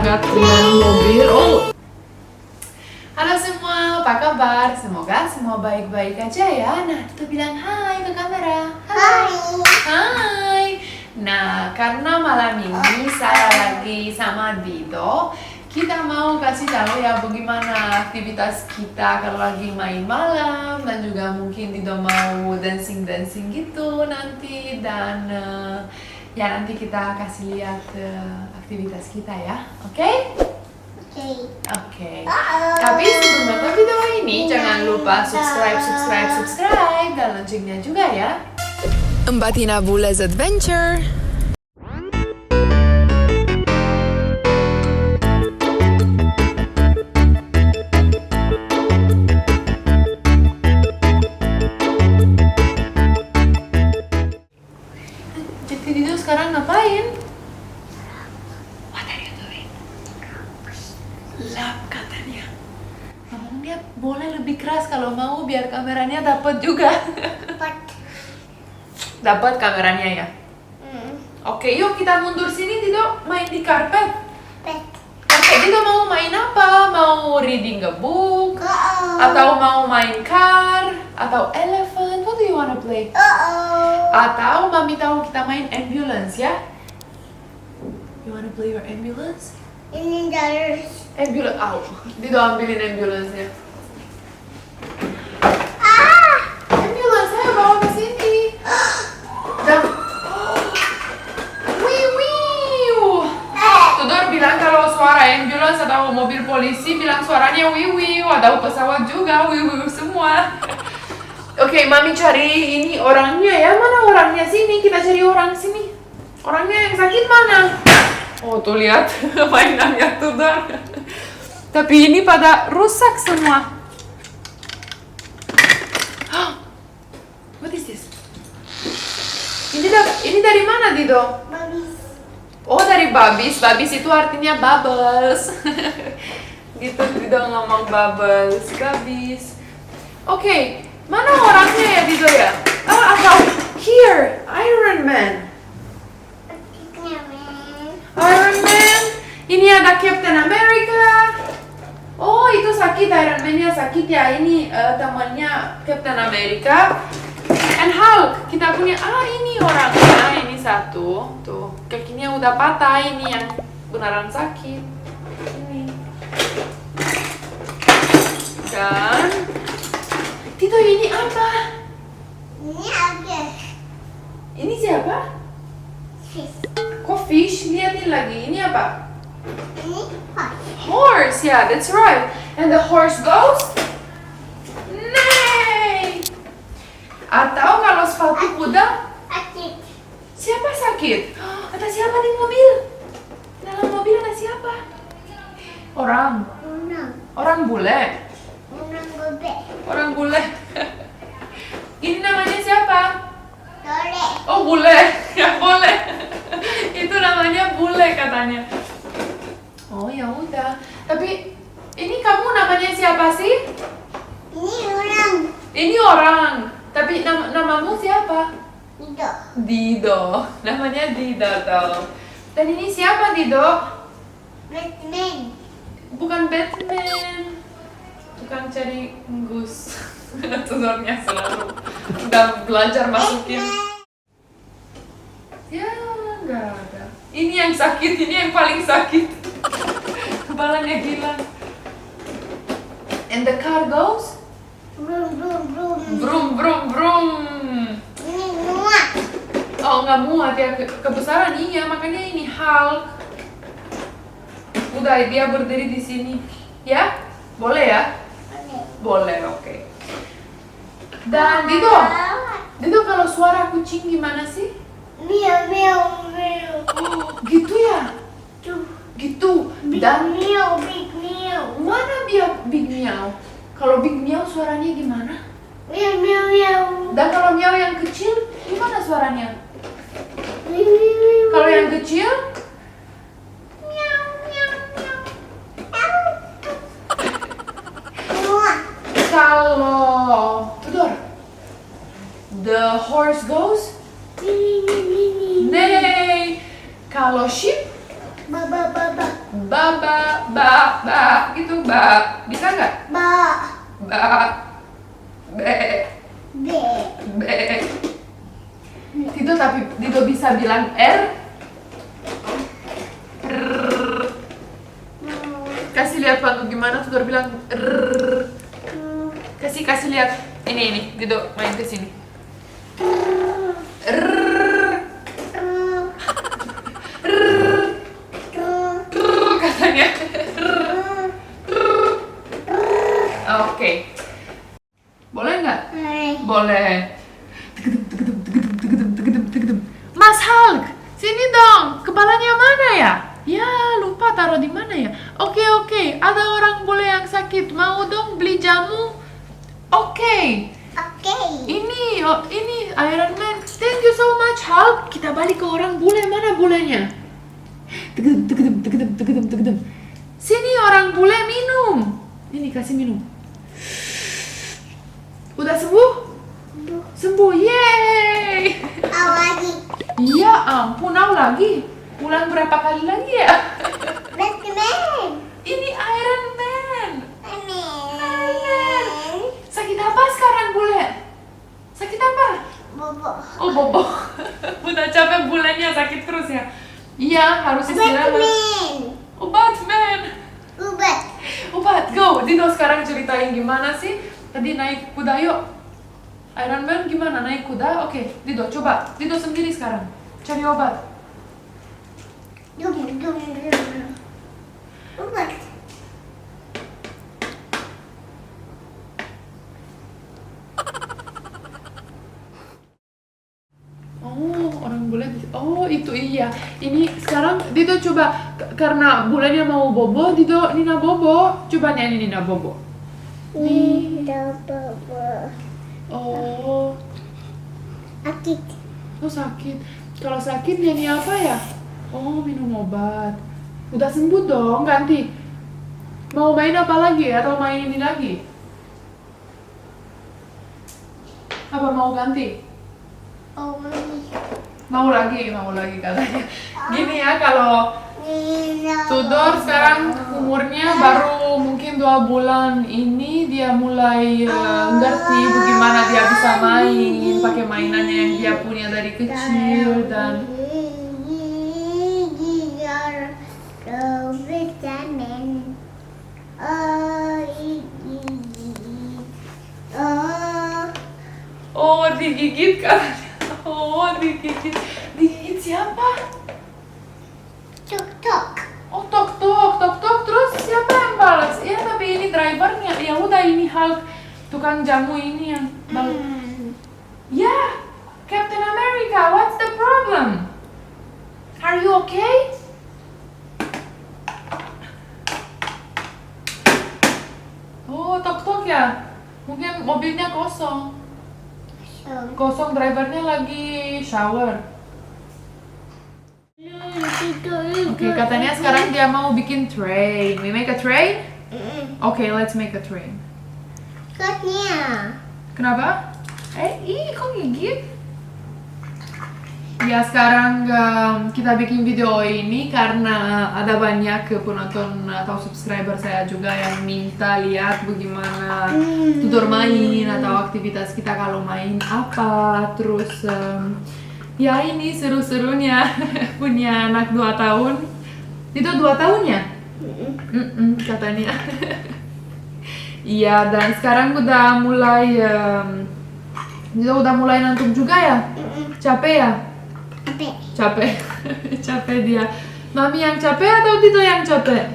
semangat dengan mobil. Halo semua, apa kabar? Semoga semua baik-baik aja ya. Nah, Dito bilang hai ke kamera. Hai. Nah, karena malam ini saya lagi sama Dito, kita mau kasih tahu ya bagaimana aktivitas kita kalau lagi main malam, dan juga mungkin Dito mau dancing gitu nanti, dan ya nanti kita kasih lihat aktivitas kita ya, oke? Oke. Tapi sebelum nonton video ini jangan lupa subscribe dan loncengnya juga ya. Mbatina Bules Adventure. Jadi Dito sekarang ngapain? What are you doing? Lap katanya. Ngomongnya boleh lebih keras kalau mau biar kameranya dapat juga. Dapat kameranya ya. Oke, yuk kita mundur sini. Dito main di karpet. Oke, Dito mau main apa? Mau reading a book? Atau mau main car? Atau elephant? What do you wanna play? Atau Mami tahu kita main ambulance ya? You wanna play your ambulance? Ini dari Ambulance, Dito ambilin ambulance-nya. Ambulance saya bawa ke sini. Dan Tudor bilang kalau suara ambulance atau mobil polisi bilang suaranya wiu, ada pesawat juga wiu semua. Oke, Mami cari ini orangnya ya. Mana orangnya? Sini, kita cari orang sini. Orangnya yang sakit mana? Oh, tuh lihat mainannya Tudor. Tapi ini pada rusak semua. What is this? Ini dari mana, Dito? babis. Oh, dari babis. Babis itu artinya bubbles. Gitu, Dito ngomong bubbles. Babis. Oke, mana orangnya ya, Dito ya? Atau here, Iron Man. Iron Man. Ini ada Captain America. Oh, itu sakit, Iron Man-nya sakit ya. Ini temannya Captain America. And Hulk. Kita punya, ini orangnya. Ini satu. Tuh, kakinya udah patah. Ini yang beneran sakit. Ini. Dan Tito, ini apa? Ini apa? Ini siapa? Fish. Kok fish? Lihatin lagi. Ini apa? Ini Horse, yeah, that's right. And the horse goes? Neigh! Atau kalau sepatu kuda, sakit. siapa sakit? Ada siapa di mobil? Dalam mobil ada siapa? Orang. Orang bule. Bebek. Orang bule. Ini namanya siapa? Dole. Oh, bule. Ya boleh. Itu namanya bule katanya. Oh, ya udah. Tapi ini kamu namanya siapa sih? Ini orang. Ini orang. Tapi namamu siapa? Itu. Dido. Namanya Dido toh. Dan ini siapa, Dido? Batman. Bukan Batman. Tukang cari gus. Tudornya selalu udah belajar masukin. Ya, enggak ada. Ini yang sakit, ini yang paling sakit. Kepalanya hilang. And the car goes? Brum brum brum. Brum brum brum. Ini muat. Oh, nggak muat ya, kebesaran iya, makanya ini Hulk. Udah, dia berdiri di sini. Ya? Boleh ya? Boleh, oke. Dan Dito kalau suara kucing gimana sih? Miau miau miau. Oh, gitu ya? Tuh. Gitu. Big Dan miau, big miau. mana Big Meow? Kalau Big Meow suaranya gimana? Miau miau miau. Dan kalau Meow yang kecil, gimana suaranya? Kalau yang kecil? Miau miau miau. Muat. Kalau Tudor, the horse goes? Ini. Neigh. Kalau sheep? Baba baba. ba gitu ba. Bisa nggak? Ba. Ba, be, Be. be. Dido tapi Dido bisa bilang R. R. Kasih lihat Pantu gimana Tudor bilang R. Kasih lihat. Ini Dido main ke sini. R. Katanya. Oke. Boleh nggak? Boleh. Mas Hulk, sini dong. Kepalanya mana ya? Ya, lupa taruh di mana ya? Oke. Ada orang bule yang sakit. Mau dong beli jamu? Oke. Ini Iron Man. Thank you so much, Hulk. Kita balik ke orang bule. Mana bulenya? Sini orang bule minum. Ini kasih minum. Udah sembuh? Sembuh, yeay! Lagi. Ya ampun, lagi. Ulang berapa kali lagi ya? Batman. Ini Iron Man. Amin. Sakit apa sekarang bule? Sakit apa? Bobo. Oh, bobo. Udah capek bulenya sakit terus ya? Iya, harus istirahat. Batman. Oh, Batman. Obat, go. Dido sekarang ceritain gimana sih tadi naik kuda, yuk. Iron Man gimana naik kuda? Oke, Dido coba. Dido sendiri sekarang cari obat. Obat. Oh, orang bule. Oh, itu iya. Ini sekarang Dido coba karena bulannya mau bobo, Dido Nina bobo. Coba nyanyi Nina bobo. Oh, Akik. oh sakit. Kalau sakit nyanyi apa ya? Oh, minum obat. Udah sembuh dong, ganti. Mau main apa lagi atau main ini lagi? Apa mau ganti? Oh, Mau lagi katanya. Gini ya, kalau Tudor sekarang umurnya baru mungkin 2 bulan ini dia mulai ngerti bagaimana dia bisa main pakai mainannya yang dia punya dari kecil dan oh digigit kan? Oh digigit siapa? Tok. Oh tok terus siapa yang balas? Ya tapi ini drivernya. Ya udah ini Hulk tukang jamu ini yang balas. Ya, Captain America, what's the problem? Are you okay? Oh tok ya. Mungkin mobilnya kosong. Kosong drivernya lagi shower. Oke, katanya sekarang dia mau bikin train. We make a train? Okay, let's make a train. Kotnya. Kenapa? Kok gigit? Ya sekarang kita bikin video ini karena ada banyak penonton atau subscriber saya juga yang minta lihat bagaimana tutor main atau aktivitas kita kalau main apa. Terus ya ini seru-serunya punya anak 2 tahun. Itu 2 tahun ya? Katanya. Iya, dan sekarang udah mulai ngantuk juga ya? Capek ya? Capek. Capek dia. Mami yang capek atau Dido yang capek?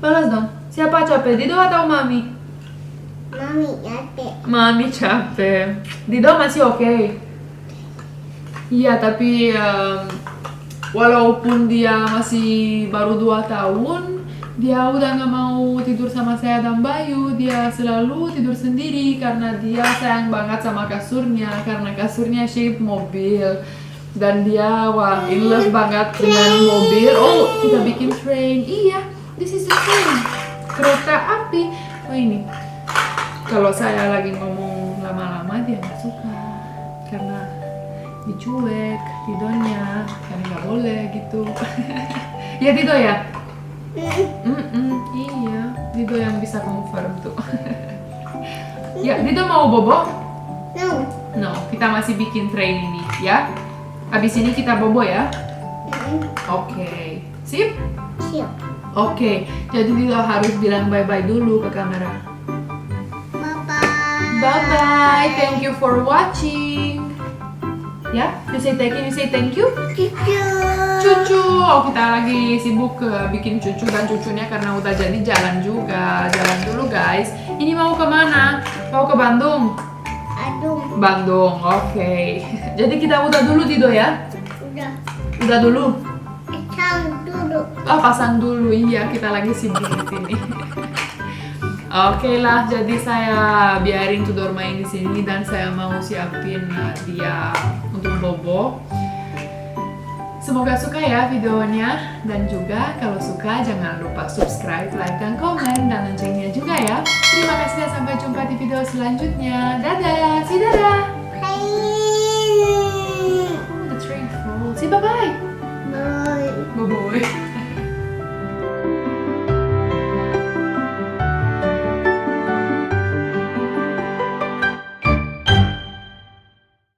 Balas dong. Siapa capek? Dido atau Mami? Mami capek. Dido masih oke. Iya, tapi walaupun dia masih baru 2 tahun, dia udah gak mau tidur sama saya dan Bayu. Dia selalu tidur sendiri karena dia sayang banget sama kasurnya, karena kasurnya shape mobil. Dan dia in love banget dengan mobil. Oh, kita bikin train. Iya, this is the train. Kereta api. Oh ini. Kalau saya lagi ngomong lama-lama dia gak suka karena dicuek tidurnya, karena nggak boleh gitu. Ya Dido ya? Iya, Dido yang bisa kamu farm tuh. Ya, Dido mau bobo? No. No, kita masih bikin train ini ya. Habis ini kita bobo ya. Oke, sip? Siap. Oke, jadi Dido harus bilang bye-bye dulu ke kamera. Bye-bye. Bye-bye, thank you for watching. Ya, you say thank you. Cucu. Cucu, oh kita lagi sibuk bikin cucu dan cucunya karena udah jadi jalan juga. Jalan dulu guys. Ini mau kemana? Mau ke Bandung? Aduh. Bandung, oke. Jadi kita udah dulu Dido ya? Udah. Udah dulu? Pasang dulu. Oh pasang dulu, iya kita lagi sibuk di sini. Oke lah, jadi saya biarin Tudor main di sini dan saya mau siapin dia untuk bobo. Semoga suka ya videonya dan juga kalau suka jangan lupa subscribe, like, dan komen dan loncengnya juga ya. Terima kasih dan sampai jumpa di video selanjutnya. Dadah, say dadah. Hai. Oh, the train falls. Say bye bye. Bye. Bye bye.